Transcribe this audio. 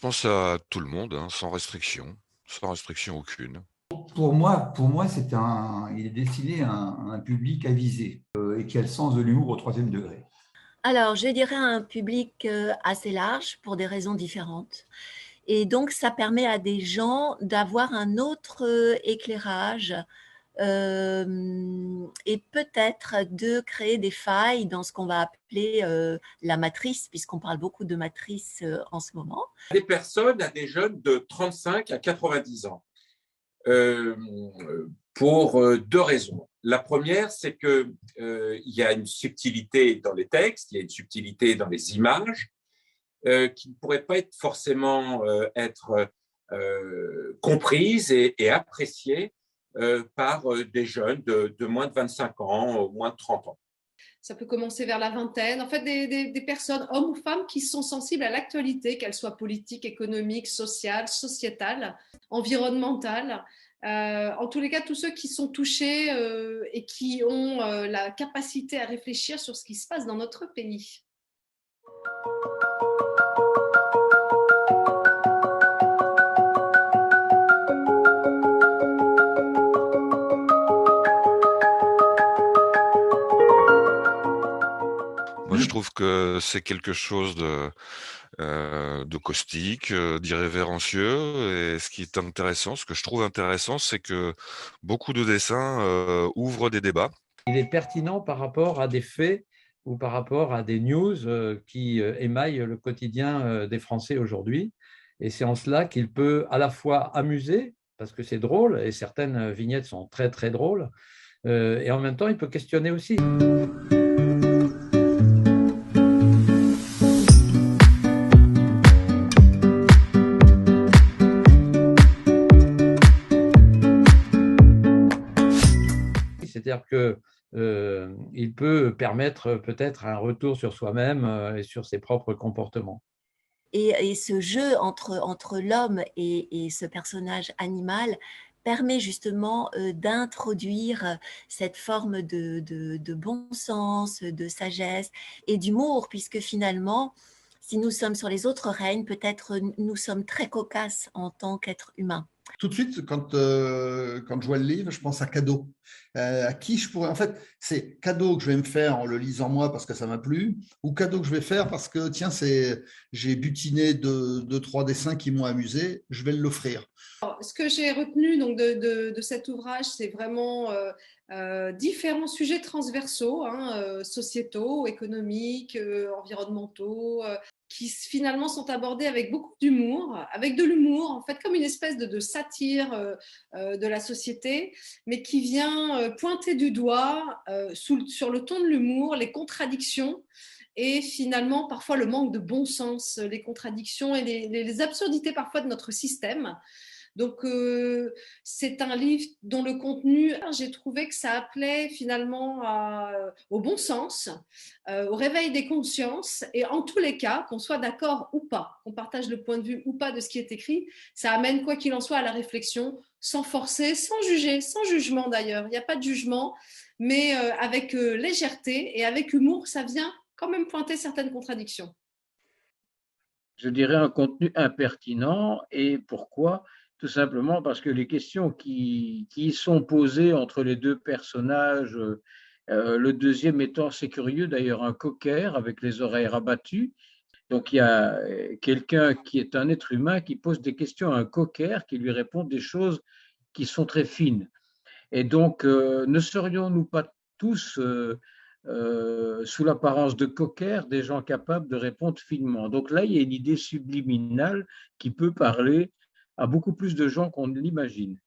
pense à tout le monde, hein, sans restriction aucune. Pour moi, il est destiné à un public avisé et qui a le sens de l'humour au troisième degré. Alors, je dirais à un public assez large pour des raisons différentes. Et donc, ça permet à des gens d'avoir un autre éclairage et peut-être de créer des failles dans ce qu'on va appeler la matrice, puisqu'on parle beaucoup de matrice en ce moment. Des personnes, à des jeunes de 35 à 90 ans, euh, pour deux raisons. La première, c'est qu'il y a une subtilité dans les textes, il y a une subtilité dans les images, qui ne pourrait pas être forcément être comprise et appréciée par des jeunes de moins de 25 ans, moins de 30 ans. Ça peut commencer vers la vingtaine. En fait, des personnes, hommes ou femmes, qui sont sensibles à l'actualité, qu'elle soit politique, économique, sociale, sociétale, environnementale. En tous les cas, tous ceux qui sont touchés et qui ont la capacité à réfléchir sur ce qui se passe dans notre pays. Moi, je trouve que c'est quelque chose de caustique, d'irrévérencieux. Et ce qui est intéressant, ce que je trouve intéressant, c'est que beaucoup de dessins ouvrent des débats. Il est pertinent par rapport à des faits ou par rapport à des news qui émaillent le quotidien des Français aujourd'hui. Et c'est en cela qu'il peut à la fois amuser, parce que c'est drôle, et certaines vignettes sont très très drôles, et en même temps il peut questionner aussi. C'est-à-dire qu'il peut permettre peut-être un retour sur soi-même et sur ses propres comportements. Et ce jeu entre l'homme et ce personnage animal permet justement d'introduire cette forme de bon sens, de sagesse et d'humour, puisque finalement, si nous sommes sur les autres règnes, peut-être nous sommes très cocasses en tant qu'êtres humains. Tout de suite, quand je vois le livre, je pense à cadeau. À qui je pourrais… En fait, c'est cadeau que je vais me faire en le lisant moi parce que ça m'a plu, ou cadeau que je vais faire parce que, tiens, j'ai butiné deux, trois dessins qui m'ont amusé, je vais l'offrir. Alors, ce que j'ai retenu donc, de cet ouvrage, c'est vraiment différents sujets transversaux, sociétaux, économiques, environnementaux, qui finalement sont abordés avec beaucoup d'humour, avec de l'humour, en fait, comme une espèce de satire de la société, mais qui vient pointer du doigt, sur le ton de l'humour, les contradictions et finalement parfois le manque de bon sens, les contradictions et les absurdités parfois de notre système. Donc, c'est un livre dont le contenu, j'ai trouvé que ça appelait finalement au bon sens, au réveil des consciences, et en tous les cas, qu'on soit d'accord ou pas, qu'on partage le point de vue ou pas de ce qui est écrit, ça amène quoi qu'il en soit à la réflexion, sans forcer, sans juger, sans jugement d'ailleurs. Il n'y a pas de jugement, mais avec légèreté et avec humour, ça vient quand même pointer certaines contradictions. Je dirais un contenu impertinent. Et pourquoi? Tout simplement parce que les questions qui sont posées entre les deux personnages, le deuxième étant, c'est curieux d'ailleurs, un cocker avec les oreilles rabattues. Donc il y a quelqu'un qui est un être humain qui pose des questions à un cocker qui lui répond des choses qui sont très fines. Et donc, ne serions-nous pas tous, sous l'apparence de cocker, des gens capables de répondre finement? Donc là, il y a une idée subliminale qui peut parler à beaucoup plus de gens qu'on ne l'imagine.